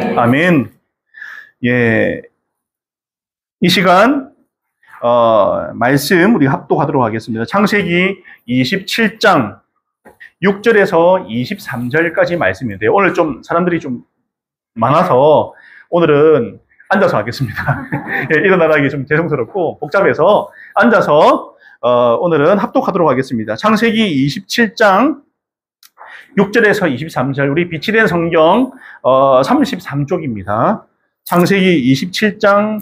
아멘. 예, 이 시간 말씀 우리 합독하도록 하겠습니다. 창세기 27장 6절에서 23절까지 말씀인데요. 오늘 좀 사람들이 좀 많아서 오늘은 앉아서 하겠습니다. 예, 일어나기 좀 죄송스럽고 복잡해서 앉아서 오늘은 합독하도록 하겠습니다. 창세기 27장 6절에서 23절, 우리 빛이 된 성경 33쪽입니다. 창세기 27장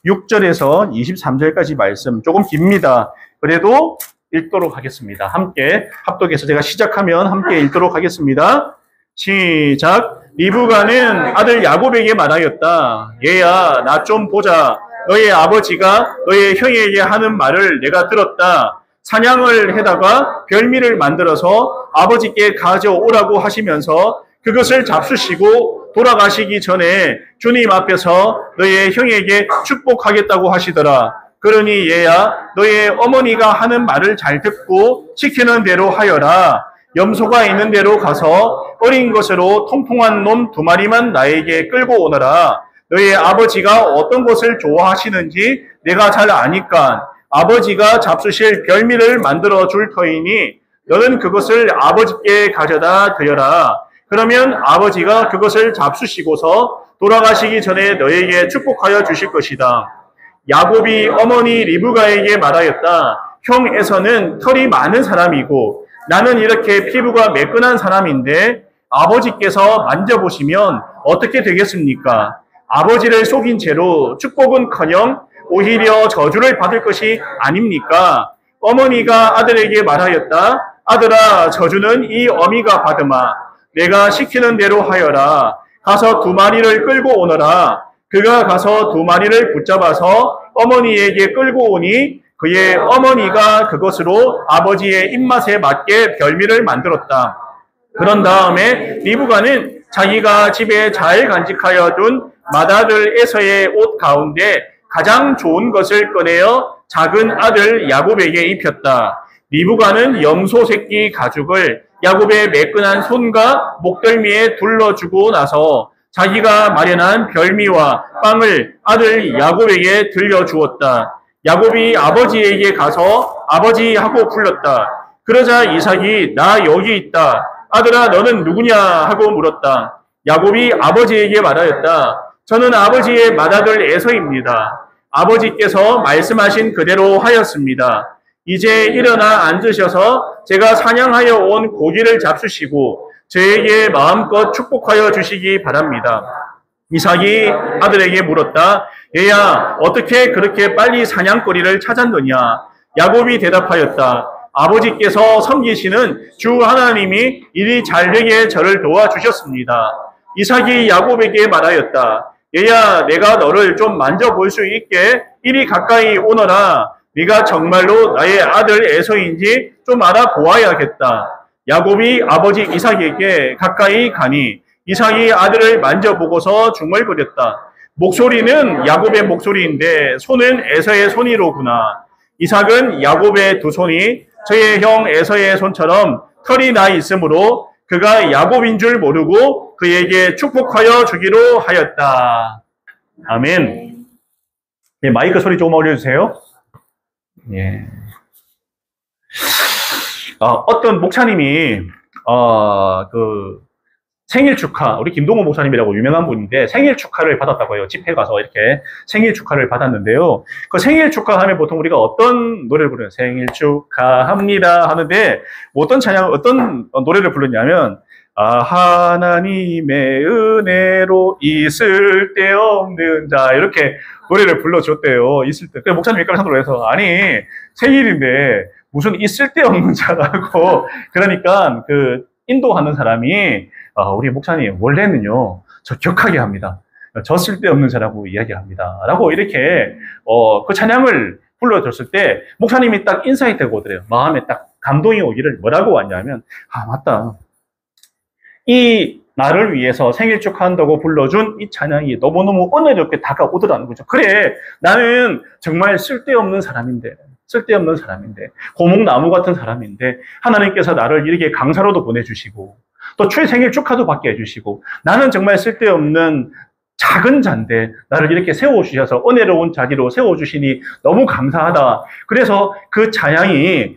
6절에서 23절까지 말씀 조금 깁니다. 그래도 읽도록 하겠습니다. 함께 합독해서 제가 시작하면 함께 읽도록 하겠습니다. 시작. 리브가는 아들 야곱에게 말하였다. 얘야, 나 좀 보자. 너의 아버지가 너의 형에게 하는 말을 내가 들었다. 사냥을 해다가 별미를 만들어서 아버지께 가져오라고 하시면서 그것을 잡수시고 돌아가시기 전에 주님 앞에서 너의 형에게 축복하겠다고 하시더라. 그러니 얘야, 너의 어머니가 하는 말을 잘 듣고 시키는 대로 하여라. 염소가 있는 데로 가서 어린 것으로 통통한 놈 2마리만 나에게 끌고 오너라. 너의 아버지가 어떤 것을 좋아하시는지 내가 잘 아니까 아버지가 잡수실 별미를 만들어 줄 터이니 너는 그것을 아버지께 가져다 드려라. 그러면 아버지가 그것을 잡수시고서 돌아가시기 전에 너에게 축복하여 주실 것이다. 야곱이 어머니 리브가에게 말하였다. 형 에서는 털이 많은 사람이고 나는 이렇게 피부가 매끈한 사람인데 아버지께서 만져보시면 어떻게 되겠습니까? 아버지를 속인 채로 축복은커녕 오히려 저주를 받을 것이 아닙니까? 어머니가 아들에게 말하였다. 아들아, 저주는 이 어미가 받으마. 내가 시키는 대로 하여라. 가서 2마리를 끌고 오너라. 그가 가서 2마리를 붙잡아서 어머니에게 끌고 오니 그의 어머니가 그것으로 아버지의 입맛에 맞게 별미를 만들었다. 그런 다음에 리브가는 자기가 집에 잘 간직하여 둔 맏아들 에서의 옷 가운데 가장 좋은 것을 꺼내어 작은 아들 야곱에게 입혔다. 리브가는 염소 새끼 가죽을 야곱의 매끈한 손과 목덜미에 둘러주고 나서 자기가 마련한 별미와 빵을 아들 야곱에게 들려주었다. 야곱이 아버지에게 가서 아버지 하고 불렀다. 그러자 이삭이 나 여기 있다. 아들아 너는 누구냐 하고 물었다. 야곱이 아버지에게 말하였다. 저는 아버지의 맏아들 에서입니다. 아버지께서 말씀하신 그대로 하였습니다. 이제 일어나 앉으셔서 제가 사냥하여 온 고기를 잡수시고 저에게 마음껏 축복하여 주시기 바랍니다. 이삭이 아들에게 물었다. 얘야, 어떻게 그렇게 빨리 사냥거리를 찾았느냐? 야곱이 대답하였다. 아버지께서 섬기시는 주 하나님이 일이 잘 되게 저를 도와주셨습니다. 이삭이 야곱에게 말하였다. 얘야, 내가 너를 좀 만져볼 수 있게 이리 가까이 오너라. 네가 정말로 나의 아들 에서인지 좀 알아보아야겠다. 야곱이 아버지 이삭에게 가까이 가니 이삭이 아들을 만져보고서 중얼거렸다. 목소리는 야곱의 목소리인데 손은 에서의 손이로구나. 이삭은 야곱의 2손이 저의 형 에서의 손처럼 털이 나 있으므로 그가 야곱인 줄 모르고 그에게 축복하여 주기로 하였다. 아멘. 예, 마이크 소리 조금 올려주세요. 예. 어떤 목사님이 생일 축하, 우리 김동호 목사님이라고 유명한 분인데 생일 축하를 받았다고 해요. 집회 가서 이렇게 생일 축하를 받았는데요. 그 생일 축하하면 보통 우리가 어떤 노래를 부르요? 생일 축하합니다 하는데 어떤 노래를 부르냐면 하나님의 은혜로 있을 데 없는 자 이렇게 노래를 불러줬대요. 있을 때. 그래서 목사님이 깜짝 놀라서 아니 생일인데 무슨 있을 데 없는 자라고 그러니까 인도하는 사람이 우리 목사님 원래는요 저 격하게 합니다. 저 쓸데없는 자라고 이야기합니다. 라고 이렇게 그 찬양을 불러줬을 때 목사님이 딱 인사이 되고 오더래요. 마음에 딱 감동이 오기를 뭐라고 왔냐면 맞다. 이 나를 위해서 생일 축하한다고 불러준 이 찬양이 너무너무 은혜롭게 다가오더라는 거죠. 그래 나는 정말 쓸데없는 사람인데 고목나무 같은 사람인데 하나님께서 나를 이렇게 강사로도 보내주시고 또 생일 축하도 받게 해주시고 나는 정말 쓸데없는 작은 잔데 나를 이렇게 세워주셔서 은혜로운 자리로 세워주시니 너무 감사하다. 그래서 그 찬양이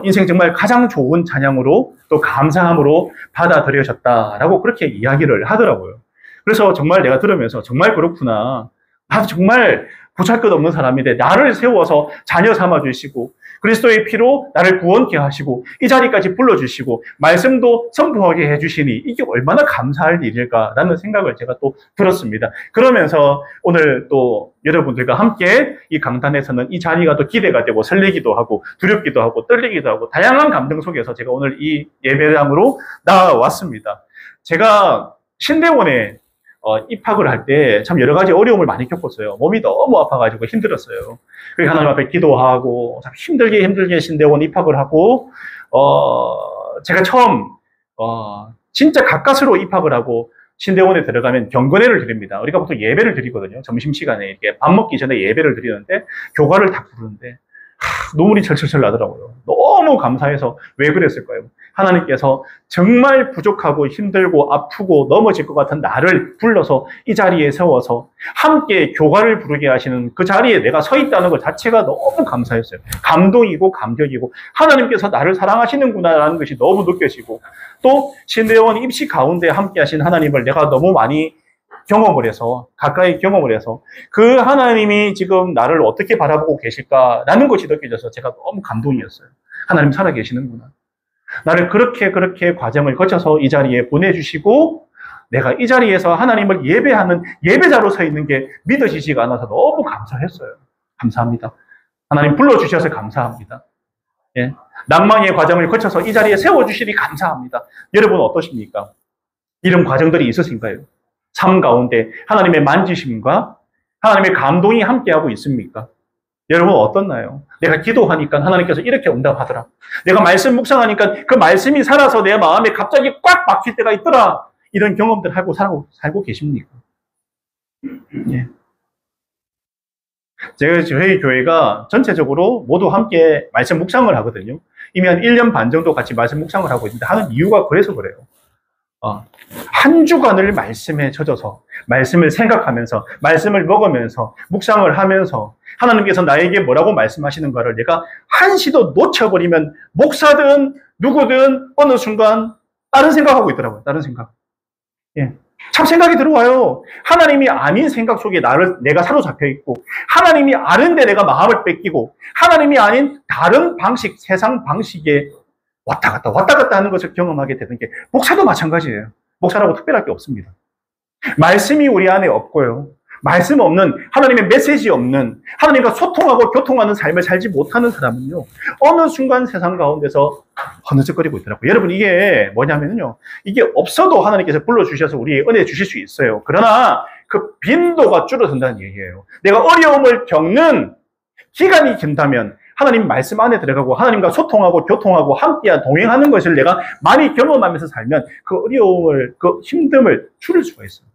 인생 정말 가장 좋은 찬양으로 또 감사함으로 받아들여졌다라고 그렇게 이야기를 하더라고요. 그래서 정말 내가 들으면서 정말 그렇구나. 나도 정말 보잘것없는 사람인데 나를 세워서 자녀 삼아주시고 그리스도의 피로 나를 구원케 하시고 이 자리까지 불러주시고 말씀도 선포하게 해주시니 이게 얼마나 감사할 일일까라는 생각을 제가 또 들었습니다. 그러면서 오늘 또 여러분들과 함께 이 강단에서는 이 자리가 또 기대가 되고 설레기도 하고 두렵기도 하고 떨리기도 하고 다양한 감정 속에서 제가 오늘 이 예배장으로 나왔습니다. 제가 신대원에 입학을 할 때 참 여러 가지 어려움을 많이 겪었어요. 몸이 너무 아파가지고 힘들었어요. 그래서 하나님 앞에 기도하고 참 힘들게 신대원 입학을 하고 제가 처음 진짜 가까스로 입학을 하고 신대원에 들어가면 경건회를 드립니다. 우리가 보통 예배를 드리거든요. 점심시간에 이렇게 밥 먹기 전에 예배를 드리는데 교가를 딱 부르는데 눈물이 철철철 나더라고요. 너무 감사해서 왜 그랬을까요? 하나님께서 정말 부족하고 힘들고 아프고 넘어질 것 같은 나를 불러서 이 자리에 세워서 함께 교가를 부르게 하시는 그 자리에 내가 서 있다는 것 자체가 너무 감사했어요. 감동이고 감격이고 하나님께서 나를 사랑하시는구나라는 것이 너무 느껴지고 또 신대원 입시 가운데 함께 하신 하나님을 내가 너무 많이 경험을 해서 가까이 경험을 해서 그 하나님이 지금 나를 어떻게 바라보고 계실까라는 것이 느껴져서 제가 너무 감동이었어요. 하나님 살아계시는구나. 나를 그렇게 과정을 거쳐서 이 자리에 보내주시고 내가 이 자리에서 하나님을 예배하는 예배자로 서 있는 게 믿어지지가 않아서 너무 감사했어요. 감사합니다. 하나님 불러주셔서 감사합니다. 예. 낭만의 과정을 거쳐서 이 자리에 세워주시니 감사합니다. 여러분 어떠십니까? 이런 과정들이 있으신가요? 삶 가운데 하나님의 만지심과 하나님의 감동이 함께하고 있습니까? 여러분 어떻나요? 내가 기도하니까 하나님께서 이렇게 응답하더라. 내가 말씀 묵상하니까 그 말씀이 살아서 내 마음에 갑자기 꽉 막힐 때가 있더라. 이런 경험들 하고 살고 계십니까? 예. 저희 교회가 전체적으로 모두 함께 말씀 묵상을 하거든요. 이미 한 1년 반 정도 같이 말씀 묵상을 하고 있는데 하는 이유가 그래서 그래요. 한 주간을 말씀에 젖어서 말씀을 생각하면서 말씀을 먹으면서 묵상을 하면서 하나님께서 나에게 뭐라고 말씀하시는가를 내가 한시도 놓쳐버리면 목사든 누구든 어느 순간 다른 생각하고 있더라고요. 다른 생각. 예. 참 생각이 들어와요. 하나님이 아닌 생각 속에 내가 사로잡혀 있고 하나님이 아는데 내가 마음을 뺏기고 하나님이 아닌 다른 방식, 세상 방식에 왔다 갔다 하는 것을 경험하게 되는 게 목사도 마찬가지예요. 목사라고 특별할 게 없습니다. 말씀이 우리 안에 없고요. 말씀 없는, 하나님의 메시지 없는, 하나님과 소통하고 교통하는 삶을 살지 못하는 사람은요, 어느 순간 세상 가운데서 허느적거리고 있더라고요. 여러분, 이게 뭐냐면요, 이게 없어도 하나님께서 불러주셔서 우리의 은혜 주실 수 있어요. 그러나 그 빈도가 줄어든다는 얘기예요. 내가 어려움을 겪는 기간이 긴다면 하나님 말씀 안에 들어가고 하나님과 소통하고 교통하고 함께 동행하는 것을 내가 많이 경험하면서 살면 그 어려움을, 그 힘듦을 줄일 수가 있어요.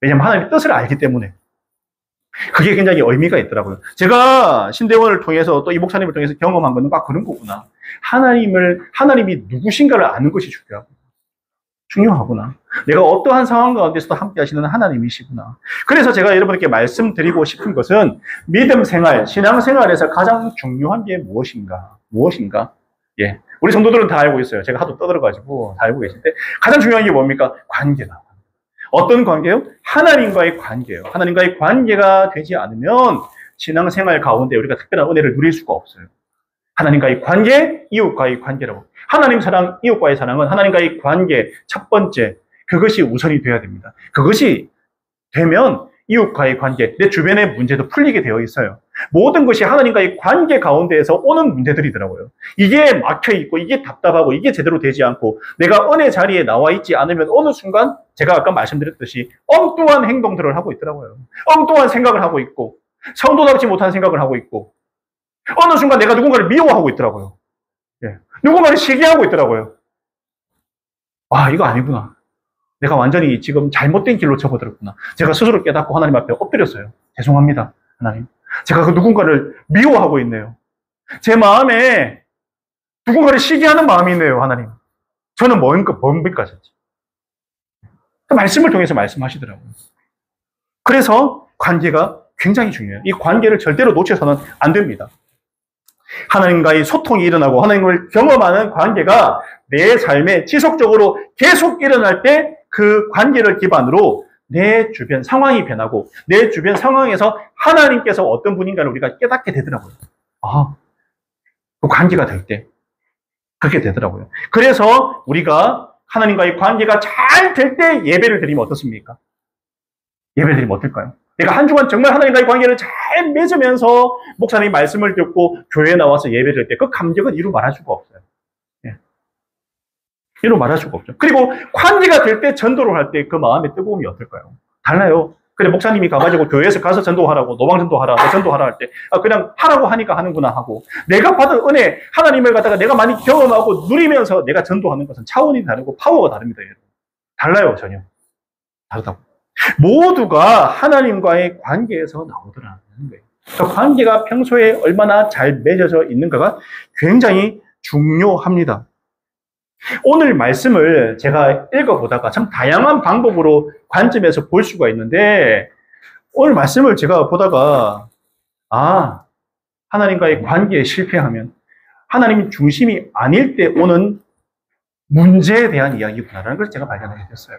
왜냐하면 하나님의 뜻을 알기 때문에. 그게 굉장히 의미가 있더라고요. 제가 신대원을 통해서 또 이 목사님을 통해서 경험한 거는 막 그런 거구나. 하나님이 누구신가를 아는 것이 중요하구나. 내가 어떠한 상황 가운데서도 함께 하시는 하나님이시구나. 그래서 제가 여러분께 말씀드리고 싶은 것은 믿음 생활, 신앙 생활에서 가장 중요한 게 무엇인가? 예. 우리 성도들은 다 알고 있어요. 제가 하도 떠들어가지고 다 알고 계신데 가장 중요한 게 뭡니까? 관계다. 어떤 관계요? 하나님과의 관계예요. 하나님과의 관계가 되지 않으면 신앙생활 가운데 우리가 특별한 은혜를 누릴 수가 없어요. 하나님과의 관계, 이웃과의 관계라고. 하나님 사랑, 이웃과의 사랑은 하나님과의 관계, 첫 번째, 그것이 우선이 되어야 됩니다. 그것이 되면 이웃과의 관계, 내 주변의 문제도 풀리게 되어 있어요. 모든 것이 하나님과의 관계 가운데에서 오는 문제들이더라고요. 이게 막혀있고, 이게 답답하고, 이게 제대로 되지 않고, 내가 은혜 자리에 나와 있지 않으면 어느 순간, 제가 아까 말씀드렸듯이 엉뚱한 행동들을 하고 있더라고요. 엉뚱한 생각을 하고 있고, 성도답지 못한 생각을 하고 있고, 어느 순간 내가 누군가를 미워하고 있더라고요. 예. 누군가를 시기하고 있더라고요. 아, 이거 아니구나. 내가 완전히 지금 잘못된 길로 접어들었구나. 제가 스스로 깨닫고 하나님 앞에 엎드렸어요. 죄송합니다, 하나님. 제가 그 누군가를 미워하고 있네요. 제 마음에 누군가를 시기하는 마음이 있네요, 하나님. 저는 뭡니까? 말씀을 통해서 말씀하시더라고요. 그래서 관계가 굉장히 중요해요. 이 관계를 절대로 놓쳐서는 안 됩니다. 하나님과의 소통이 일어나고 하나님을 경험하는 관계가 내 삶에 지속적으로 계속 일어날 때 그 관계를 기반으로 내 주변 상황이 변하고 내 주변 상황에서 하나님께서 어떤 분인가를 우리가 깨닫게 되더라고요. 그 관계가 될 때 그렇게 되더라고요. 그래서 우리가 하나님과의 관계가 잘 될 때 예배를 드리면 어떻습니까? 예배를 드리면 어떨까요? 내가 한 주간 정말 하나님과의 관계를 잘 맺으면서 목사님 말씀을 듣고 교회에 나와서 예배를 할 때 그 감격은 이루 말할 수가 없어요. 이루 말할 수가 없죠. 그리고 관계가 될 때 전도를 할 때 그 마음의 뜨거움이 어떨까요? 달라요. 그래, 목사님이 가가지고 교회에서 가서 전도하라고, 노방전도하라, 전도하라 할 때, 그냥 하라고 하니까 하는구나 하고, 내가 받은 은혜, 하나님을 갖다가 내가 많이 경험하고 누리면서 내가 전도하는 것은 차원이 다르고 파워가 다릅니다, 여러분. 달라요, 전혀. 다르다고. 모두가 하나님과의 관계에서 나오더라는 거예요. 그 관계가 평소에 얼마나 잘 맺어져 있는가가 굉장히 중요합니다. 오늘 말씀을 제가 읽어보다가 참 다양한 방법으로 관점에서 볼 수가 있는데, 오늘 말씀을 제가 보다가, 하나님과의 관계에 실패하면 하나님 중심이 아닐 때 오는 문제에 대한 이야기구나라는 걸 제가 발견하게 됐어요.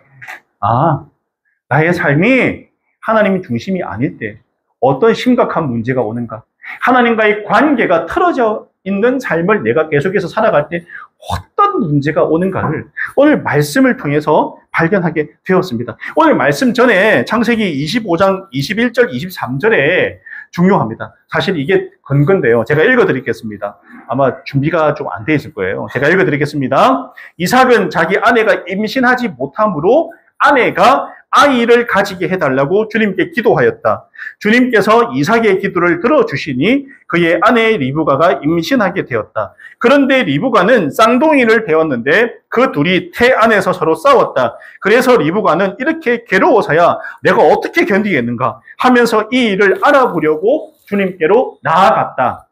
나의 삶이 하나님 중심이 아닐 때 어떤 심각한 문제가 오는가? 하나님과의 관계가 틀어져 있는 삶을 내가 계속해서 살아갈 때 어떤 문제가 오는가를 오늘 말씀을 통해서 발견하게 되었습니다. 오늘 말씀 전에 창세기 25장 21절 23절에 중요합니다. 사실 이게 근거인데요. 제가 읽어드리겠습니다. 아마 준비가 좀 안 돼 있을 거예요. 제가 읽어드리겠습니다. 이삭은 자기 아내가 임신하지 못함으로 아내가 아이를 가지게 해달라고 주님께 기도하였다. 주님께서 이삭의 기도를 들어주시니 그의 아내 리브가가 임신하게 되었다. 그런데 리브가는 쌍둥이를 배웠는데 그 둘이 태 안에서 서로 싸웠다. 그래서 리브가는 이렇게 괴로워서야 내가 어떻게 견디겠는가 하면서 이 일을 알아보려고 주님께로 나아갔다.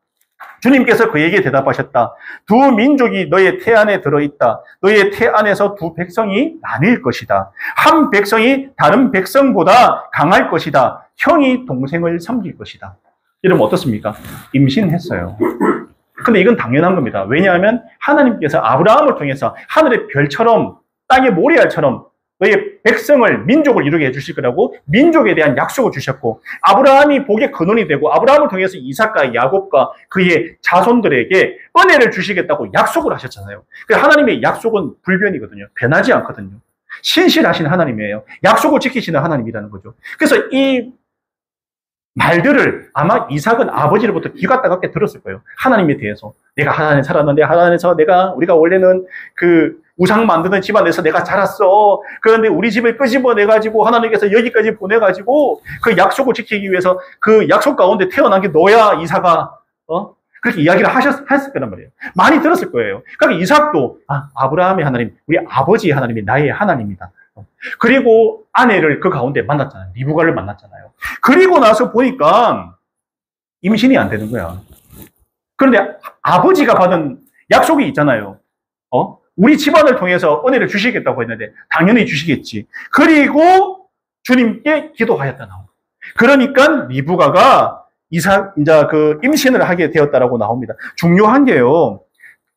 주님께서 그에게 대답하셨다. 두 민족이 너의 태 안에 들어있다. 너의 태 안에서 두 백성이 나뉠 것이다. 한 백성이 다른 백성보다 강할 것이다. 형이 동생을 섬길 것이다. 이러면 어떻습니까? 임신했어요. 근데 이건 당연한 겁니다. 왜냐하면 하나님께서 아브라함을 통해서 하늘의 별처럼 땅의 모래알처럼 너의 백성을, 민족을 이루게 해주실 거라고 민족에 대한 약속을 주셨고, 아브라함이 복의 근원이 되고 아브라함을 통해서 이삭과 야곱과 그의 자손들에게 은혜를 주시겠다고 약속을 하셨잖아요. 하나님의 약속은 불변이거든요. 변하지 않거든요. 신실하신 하나님이에요. 약속을 지키시는 하나님이라는 거죠. 그래서 이 말들을 아마 이삭은 아버지로부터 귀가 따갑게 들었을 거예요. 하나님에 대해서. 내가 하나님 살았는데, 하나님에서 우리가 원래는 그 우상 만드는 집안에서 내가 자랐어. 그런데 우리 집을 끄집어내가지고 하나님께서 여기까지 보내가지고 그 약속을 지키기 위해서 그 약속 가운데 태어난 게 너야, 이삭아. 그렇게 이야기를 했을 거란 말이에요. 많이 들었을 거예요. 그러니까 이삭도, 아브라함의 하나님, 우리 아버지의 하나님이 나의 하나님이다. 그리고 아내를 그 가운데 만났잖아요. 리브가를 만났잖아요. 그리고 나서 보니까 임신이 안 되는 거야. 그런데 아버지가 받은 약속이 있잖아요. 우리 집안을 통해서 은혜를 주시겠다고 했는데 당연히 주시겠지. 그리고 주님께 기도하였다 나옵니다. 그러니까 리브가가 이제 그 임신을 하게 되었다라고 나옵니다. 중요한 게요.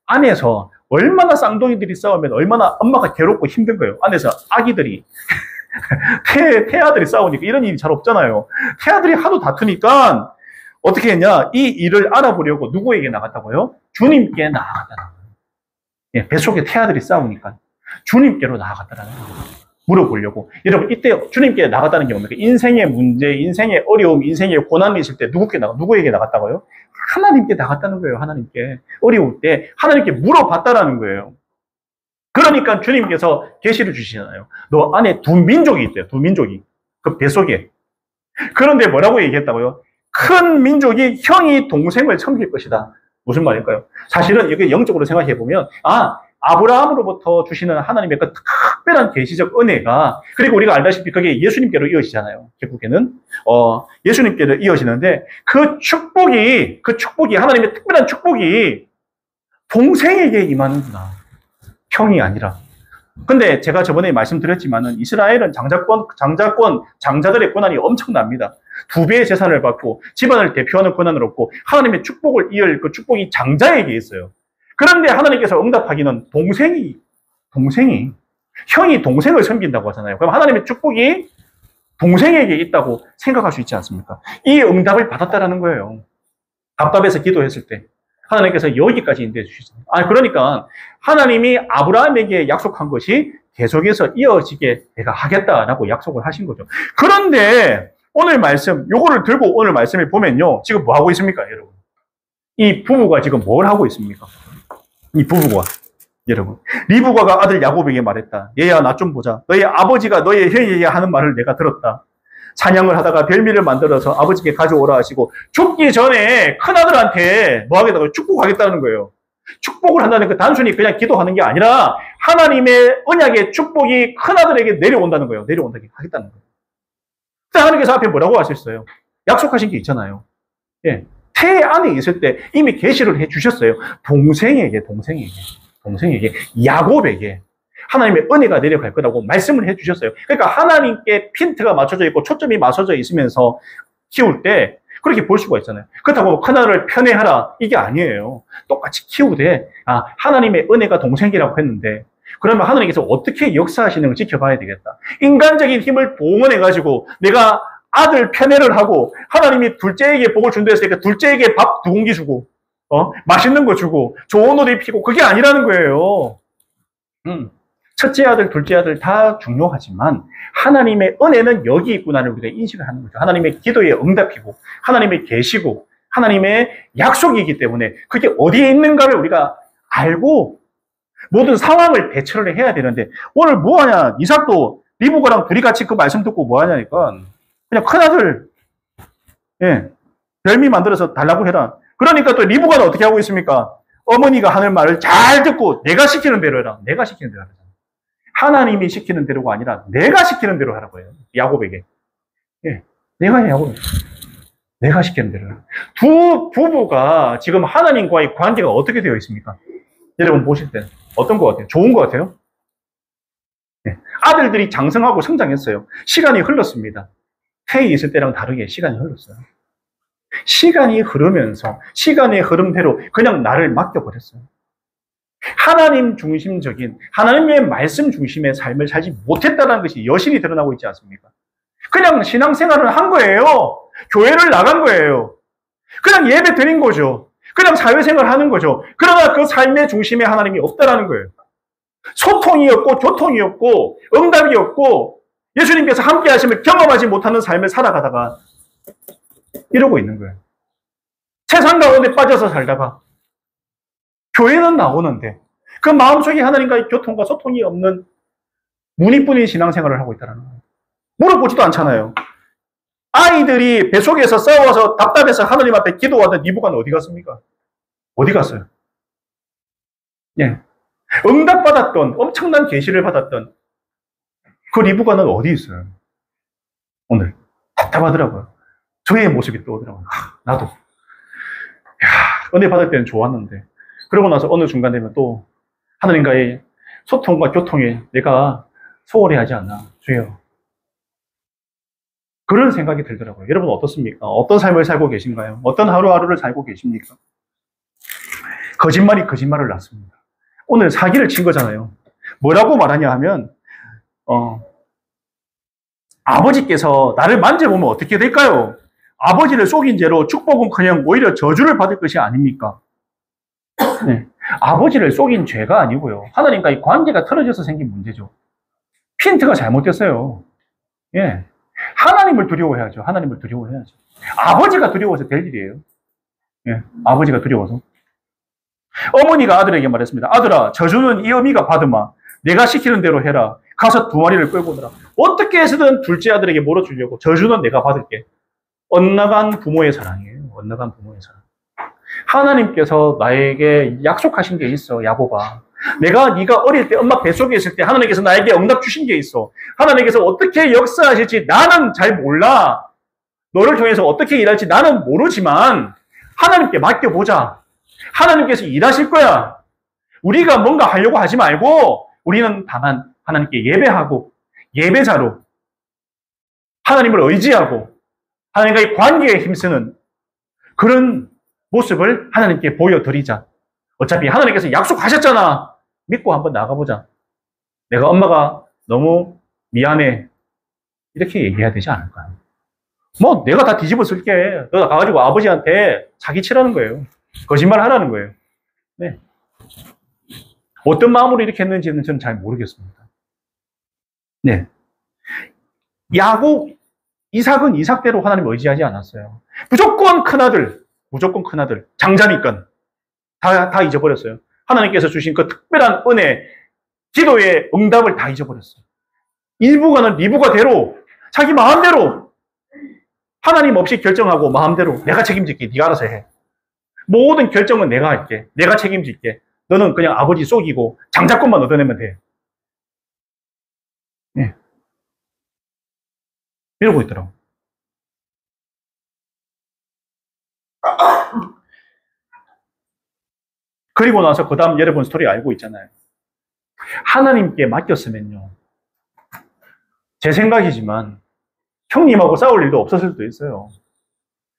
안에서 얼마나 쌍둥이들이 싸우면 얼마나 엄마가 괴롭고 힘든 거예요. 안에서 아기들이 태아들이 싸우니까 이런 일이 잘 없잖아요. 태아들이 하도 다투니까 어떻게 했냐? 이 일을 알아보려고 누구에게 나갔다고요? 주님께 나아갔다는 거예요. 뱃속에 태아들이 싸우니까 주님께로 나아갔다는 거예요. 물어보려고. 여러분, 이때 주님께 나갔다는 게 뭡니까? 인생의 문제, 인생의 어려움, 인생의 고난이 있을 때 누구에게 나갔다고요? 하나님께 나갔다는 거예요. 하나님께. 어려울 때 하나님께 물어봤다라는 거예요. 그러니까 주님께서 계시를 주시잖아요. 너 안에 두 민족이 있대요. 두 민족이. 그 뱃속에. 그런데 뭐라고 얘기했다고요? 큰 민족이 형이 동생을 섬길 것이다. 무슨 말일까요? 사실은 이게 영적으로 생각해 보면, 아브라함으로부터 주시는 하나님의 그 특별한 계시적 은혜가, 그리고 우리가 알다시피 그게 예수님께로 이어지잖아요. 결국에는 예수님께로 이어지는데 그 축복이 하나님의 특별한 축복이 동생에게 임하는구나. 형이 아니라 근데 제가 저번에 말씀드렸지만은 이스라엘은 장자들의 권한이 엄청납니다. 2배의 재산을 받고 집안을 대표하는 권한을 얻고 하나님의 축복을 이을 그 축복이 장자에게 있어요. 그런데 하나님께서 응답하기는 형이 동생을 섬긴다고 하잖아요. 그럼 하나님의 축복이 동생에게 있다고 생각할 수 있지 않습니까? 이 응답을 받았다라는 거예요. 답답해서 기도했을 때 하나님께서 여기까지 인도해 주셨어요. 그러니까 하나님이 아브라함에게 약속한 것이 계속해서 이어지게 내가 하겠다라고 약속을 하신 거죠. 그런데 오늘 말씀, 요거를 들고 오늘 말씀을 보면요. 지금 뭐 하고 있습니까, 여러분? 이 부부가 지금 뭘 하고 있습니까? 이 부부가, 여러분. 리브가가 아들 야곱에게 말했다. 얘야, 나 좀 보자. 너의 아버지가 너의 형에게 하는 말을 내가 들었다. 사냥을 하다가 별미를 만들어서 아버지께 가져오라 하시고 죽기 전에 큰아들한테 뭐 하겠다고 축복하겠다는 거예요. 축복을 한다는 그 단순히 그냥 기도하는 게 아니라 하나님의 언약의 축복이 큰아들에게 내려온다는 거예요. 내려온다고 하겠다는 거예요. 하나님께서 앞에 뭐라고 하셨어요? 약속하신 게 있잖아요. 예. 태의 안에 있을 때 이미 계시를 해 주셨어요. 동생에게 야곱에게 하나님의 은혜가 내려갈 거라고 말씀을 해 주셨어요. 그러니까 하나님께 핀트가 맞춰져 있고 초점이 맞춰져 있으면서 키울 때 그렇게 볼 수가 있잖아요. 그렇다고 큰아들을 편애하라 이게 아니에요. 똑같이 키우되 하나님의 은혜가 동생이라고 했는데 그러면 하나님께서 어떻게 역사하시는 걸 지켜봐야 되겠다. 인간적인 힘을 동원해가지고 내가 아들 편애를 하고 하나님이 둘째에게 복을 준다 했으니까 둘째에게 밥 2공기 주고 맛있는 거 주고 좋은 옷 입히고 그게 아니라는 거예요. 첫째 아들, 둘째 아들 다 중요하지만 하나님의 은혜는 여기 있구나를 우리가 인식을 하는 거죠. 하나님의 기도의 응답이고 하나님의 계시고 하나님의 약속이기 때문에 그게 어디에 있는가를 우리가 알고 모든 상황을 대처를 해야 되는데 오늘 뭐하냐. 이삭도 리브가랑 둘이 같이 그 말씀 듣고 뭐하냐니까 그냥 큰아들 별미 만들어서 달라고 해라. 그러니까 또 리브가는 어떻게 하고 있습니까? 어머니가 하는 말을 잘 듣고 내가 시키는 대로 해라. 내가 시키는 대로 하라. 하나님이 시키는 대로가 아니라 내가 시키는 대로 하라고 해요. 야곱에게. 내가 해, 야곱에게. 내가 시키는 대로 해라. 두 부부가 지금 하나님과의 관계가 어떻게 되어 있습니까? 여러분 보실 때 어떤 것 같아요? 좋은 것 같아요? 아들들이 장성하고 성장했어요. 시간이 흘렀습니다. 태에 있을 때랑 다르게 시간이 흘렀어요. 시간이 흐르면서 시간의 흐름대로 그냥 나를 맡겨버렸어요. 하나님 중심적인 하나님의 말씀 중심의 삶을 살지 못했다는 것이 여실히 드러나고 있지 않습니까? 그냥 신앙생활을 한 거예요. 교회를 나간 거예요. 그냥 예배 드린 거죠. 그냥 사회생활을 하는 거죠. 그러나 그 삶의 중심에 하나님이 없다라는 거예요. 소통이 없고 교통이 없고 응답이 없고 예수님께서 함께 하심을 경험하지 못하는 삶을 살아가다가 이러고 있는 거예요. 세상 가운데 빠져서 살다가 교회는 나오는데 그 마음속에 하나님과의 교통과 소통이 없는 무늬뿐인 신앙생활을 하고 있다는 거예요. 물어보지도 않잖아요. 아이들이 뱃속에서 싸워서 답답해서 하나님 앞에 기도하던 리브가는 어디 갔습니까? 어디 갔어요? 응답받았던 엄청난 계시를 받았던 그 리브가는 어디 있어요? 오늘 답답하더라고요. 저의 모습이 떠오더라고요. 나도 은혜 받을 때는 좋았는데 그러고 나서 어느 순간 되면 또 하나님과의 소통과 교통에 내가 소홀히 하지 않나 주여. 그런 생각이 들더라고요. 여러분 어떻습니까? 어떤 삶을 살고 계신가요? 어떤 하루하루를 살고 계십니까? 거짓말이 거짓말을 낳습니다. 오늘 사기를 친 거잖아요. 뭐라고 말하냐 하면 아버지께서 나를 만져보면 어떻게 될까요? 아버지를 속인 죄로 축복은커녕 오히려 저주를 받을 것이 아닙니까? 아버지를 속인 죄가 아니고요. 하나님과의 관계가 틀어져서 생긴 문제죠. 핀트가 잘못됐어요. 하나님을 두려워해야죠. 하나님을 두려워해야죠. 아버지가 두려워서 될 일이에요. 아버지가 두려워서. 어머니가 아들에게 말했습니다. 아들아, 저주는 이 어미가 받으마. 내가 시키는 대로 해라. 가서 2마리를 끌고 오너라. 어떻게 해서든 둘째 아들에게 몰아주려고 저주는 내가 받을게. 엇나간 부모의 사랑이에요. 엇나간 부모의 사랑. 하나님께서 나에게 약속하신 게 있어, 야곱아. 네가 어릴 때 엄마 뱃속에 있을 때 하나님께서 나에게 응답 주신 게 있어. 하나님께서 어떻게 역사하실지 나는 잘 몰라. 너를 통해서 어떻게 일할지 나는 모르지만 하나님께 맡겨보자. 하나님께서 일하실 거야. 우리가 뭔가 하려고 하지 말고 우리는 다만 하나님께 예배하고 예배자로 하나님을 의지하고 하나님과의 관계에 힘쓰는 그런 모습을 하나님께 보여드리자. 어차피 하나님께서 약속하셨잖아. 믿고 한번 나가보자. 내가 엄마가 너무 미안해. 이렇게 얘기해야 되지 않을까요? 뭐 내가 다 뒤집어 쓸게. 너 가가지고 아버지한테 사기치라는 거예요. 거짓말 하라는 거예요. 네. 어떤 마음으로 이렇게 했는지는 저는 잘 모르겠습니다. 네. 이삭은 이삭대로 하나님을 의지하지 않았어요. 무조건 큰아들, 장자니까 다 잊어버렸어요. 하나님께서 주신 그 특별한 은혜, 기도의 응답을 다 잊어버렸어요. 일부가는 리부가대로 자기 마음대로 하나님 없이 결정하고 마음대로 내가 책임질게. 네가 알아서 해. 모든 결정은 내가 할게. 내가 책임질게. 너는 그냥 아버지 속이고 장자권만 얻어내면 돼. 네. 이러고 있더라고. 그리고 나서 그 다음 여러분 스토리 알고 있잖아요. 하나님께 맡겼으면요. 제 생각이지만 형님하고 싸울 일도 없었을 수도 있어요.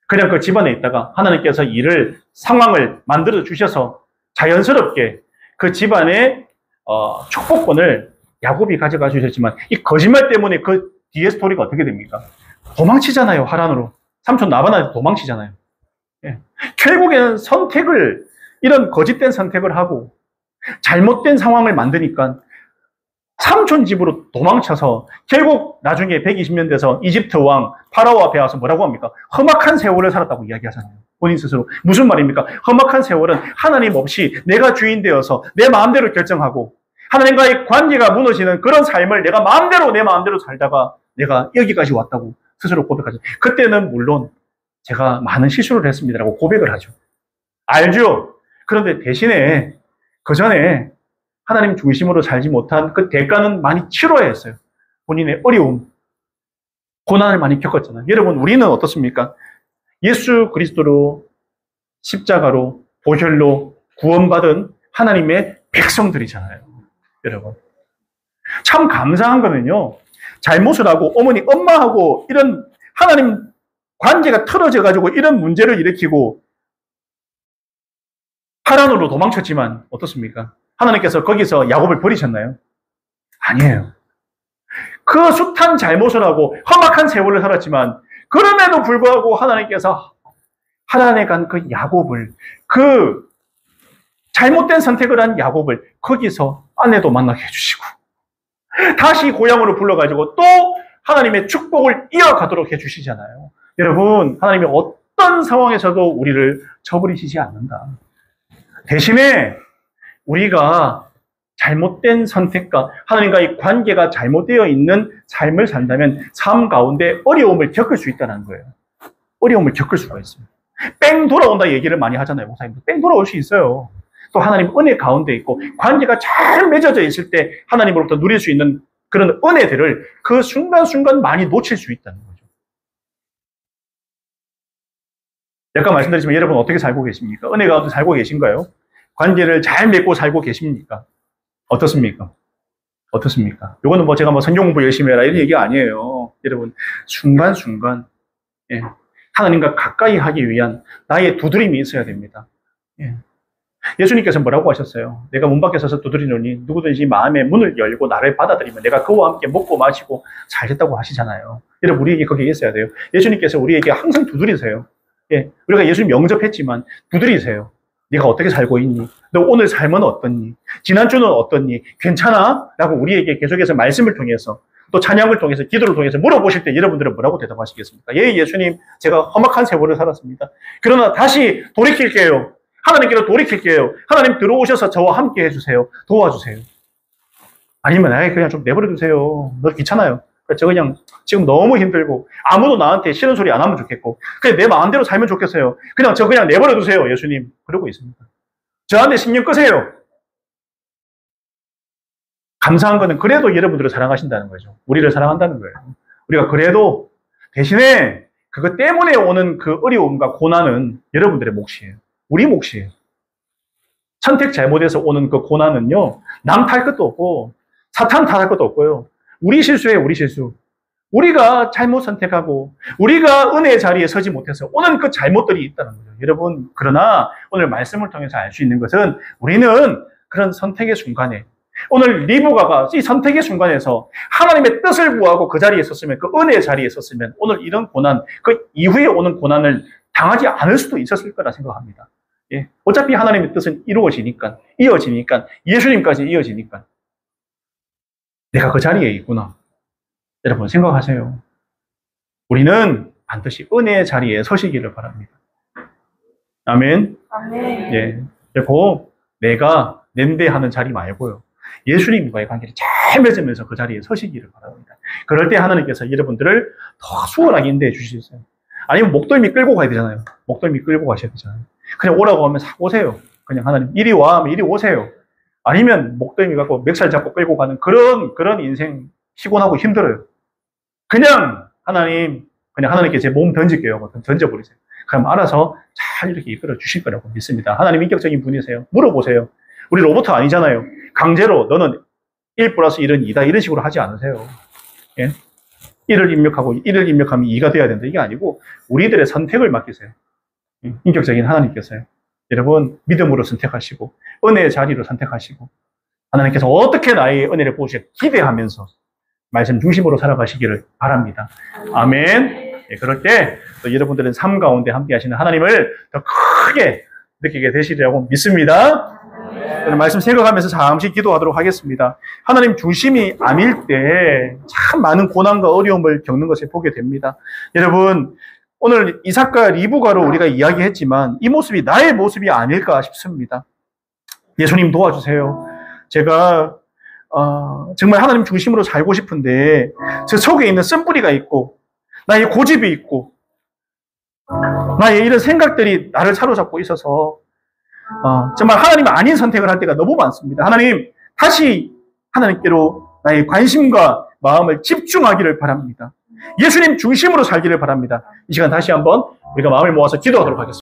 그냥 그 집안에 있다가 하나님께서 상황을 만들어 주셔서 자연스럽게 그 집안의 축복권을 야곱이 가져가 주셨지만 이 거짓말 때문에 그 뒤에 스토리가 어떻게 됩니까? 도망치잖아요. 하란으로. 삼촌 나반한테 도망치잖아요. 예. 결국에는 이런 거짓된 선택을 하고 잘못된 상황을 만드니까 삼촌 집으로 도망쳐서 결국 나중에 120년 돼서 이집트 왕 파라오 앞에 와서 뭐라고 합니까? 험악한 세월을 살았다고 이야기하잖아요. 본인 스스로. 무슨 말입니까? 험악한 세월은 하나님 없이 내가 주인 되어서 내 마음대로 결정하고 하나님과의 관계가 무너지는 그런 삶을 내가 내 마음대로 살다가 내가 여기까지 왔다고 스스로 고백하죠. 그때는 물론 제가 많은 실수를 했습니다라고 고백을 하죠. 알죠? 그런데 대신에 그 전에 하나님 중심으로 살지 못한 그 대가는 많이 치러야 했어요. 본인의 어려움, 고난을 많이 겪었잖아요. 여러분, 우리는 어떻습니까? 예수 그리스도로 십자가로 보혈로 구원받은 하나님의 백성들이잖아요. 여러분. 참 감사한 거는요. 잘못을 하고 엄마하고 이런 하나님 관계가 틀어져가지고 이런 문제를 일으키고 하란으로 도망쳤지만 어떻습니까? 하나님께서 거기서 야곱을 버리셨나요? 아니에요. 그 숱한 잘못을 하고 험악한 세월을 살았지만 그럼에도 불구하고 하나님께서 하란에 간 그 야곱을 그 잘못된 선택을 한 야곱을 거기서 아내도 만나게 해주시고 다시 고향으로 불러가지고 또 하나님의 축복을 이어가도록 해주시잖아요. 여러분, 하나님이 어떤 상황에서도 우리를 저버리시지 않는다. 대신에 우리가 잘못된 선택과 하나님과의 관계가 잘못되어 있는 삶을 산다면 삶 가운데 어려움을 겪을 수 있다는 거예요. 어려움을 겪을 수가 있습니다. 뺑 돌아온다 얘기를 많이 하잖아요. 목사님들. 뺑 돌아올 수 있어요. 또 하나님 은혜 가운데 있고 관계가 잘 맺어져 있을 때 하나님으로부터 누릴 수 있는 그런 은혜들을 그 순간순간 많이 놓칠 수 있다는 거죠. 약간 말씀드리지만 여러분 어떻게 살고 계십니까? 은혜 가운데 살고 계신가요? 관계를 잘 맺고 살고 계십니까? 어떻습니까? 이거는 제가 성경 공부 열심히 해라 이런 얘기 아니에요. 여러분, 순간순간, 예. 하나님과 가까이 하기 위한 나의 두드림이 있어야 됩니다. 예. 예수님께서 뭐라고 하셨어요? 내가 문 밖에 서서 두드리노니 누구든지 마음의 문을 열고 나를 받아들이면 내가 그와 함께 먹고 마시고 살겠다고 하시잖아요. 여러분, 우리에게 거기에 있어야 돼요. 예수님께서 우리에게 항상 두드리세요. 예. 우리가 예수님 영접했지만 두드리세요. 네가 어떻게 살고 있니? 너 오늘 삶은 어떻니? 지난주는 어떻니? 괜찮아? 라고 우리에게 계속해서 말씀을 통해서 또 찬양을 통해서 기도를 통해서 물어보실 때 여러분들은 뭐라고 대답하시겠습니까? 예, 예수님, 제가 험악한 세월을 살았습니다. 그러나 다시 돌이킬게요. 하나님께로 돌이킬게요. 하나님 들어오셔서 저와 함께 해주세요. 도와주세요. 아니면 그냥 좀 내버려 두세요. 너 귀찮아요. 저 그냥 지금 너무 힘들고 아무도 나한테 싫은 소리 안 하면 좋겠고 그냥 내 마음대로 살면 좋겠어요. 저 그냥 내버려 두세요. 예수님. 그러고 있습니다. 저한테 신경 끄세요. 감사한 거는 그래도 여러분들을 사랑하신다는 거죠. 우리를 사랑한다는 거예요. 우리가 그래도 대신에 그것 때문에 오는 그 어려움과 고난은 여러분들의 몫이에요. 우리 몫이에요. 선택 잘못해서 오는 그 고난은요, 남 탈 것도 없고 사탄 탓할 것도 없고요. 우리 실수예요, 우리 실수. 우리가 잘못 선택하고 우리가 은혜의 자리에 서지 못해서 오는 그 잘못들이 있다는 거죠. 여러분, 그러나 오늘 말씀을 통해서 알 수 있는 것은 우리는 그런 선택의 순간에 오늘 리브가가 이 선택의 순간에서 하나님의 뜻을 구하고 그 자리에 섰으면, 그 은혜의 자리에 섰으면 오늘 이런 고난, 그 이후에 오는 고난을 당하지 않을 수도 있었을 거라 생각합니다. 예. 어차피 하나님의 뜻은 이루어지니까, 이어지니까, 예수님까지 이어지니까 내가 그 자리에 있구나. 여러분 생각하세요. 우리는 반드시 은혜의 자리에 서시기를 바랍니다. 아멘. 아멘. 예. 그리고 내가 냄대하는 자리 말고요. 예수님과의 관계를 잘 맺으면서 그 자리에 서시기를 바랍니다. 그럴 때 하나님께서 여러분들을 더 수월하게 인도해 주시겠어요. 아니면 목덜미 끌고 가야 되잖아요. 목덜미 끌고 가셔야 되잖아요. 그냥 오라고 하면 오세요. 그냥 하나님 이리 와 하면 이리 오세요. 아니면 목덜미 갖고 멱살 잡고 끌고 가는 그런 인생 피곤하고 힘들어요. 그냥 하나님께 제 몸 던질게요. 던져버리세요. 그럼 알아서 잘 이렇게 이끌어 주실 거라고 믿습니다. 하나님 인격적인 분이세요. 물어보세요. 우리 로봇 아니잖아요. 강제로 너는 1+1은 2다 이런 식으로 하지 않으세요. 예? 1을 입력하고 1을 입력하면 2가 돼야 된다. 이게 아니고 우리들의 선택을 맡기세요. 인격적인 하나님께서요. 여러분 믿음으로 선택하시고 은혜의 자리로 선택하시고 하나님께서 어떻게 나의 은혜를 보실지 기대하면서 말씀 중심으로 살아가시기를 바랍니다. 아멘. 예, 그럴 때 또 여러분들은 삶 가운데 함께 하시는 하나님을 더 크게 느끼게 되시리라고 믿습니다. 저는 말씀 생각하면서 잠시 기도하도록 하겠습니다. 하나님 중심이 아닐 때 참 많은 고난과 어려움을 겪는 것을 보게 됩니다. 여러분 오늘 이삭과 리브가로 우리가 이야기했지만 이 모습이 나의 모습이 아닐까 싶습니다. 예수님 도와주세요. 제가 정말 하나님 중심으로 살고 싶은데 제 속에 있는 쓴뿌리가 있고 나의 고집이 있고 나의 이런 생각들이 나를 사로잡고 있어서 정말 하나님 아닌 선택을 할 때가 너무 많습니다. 하나님 다시 하나님께로 나의 관심과 마음을 집중하기를 바랍니다. 예수님 중심으로 살기를 바랍니다. 이 시간 다시 한번 우리가 마음을 모아서 기도하도록 하겠습니다.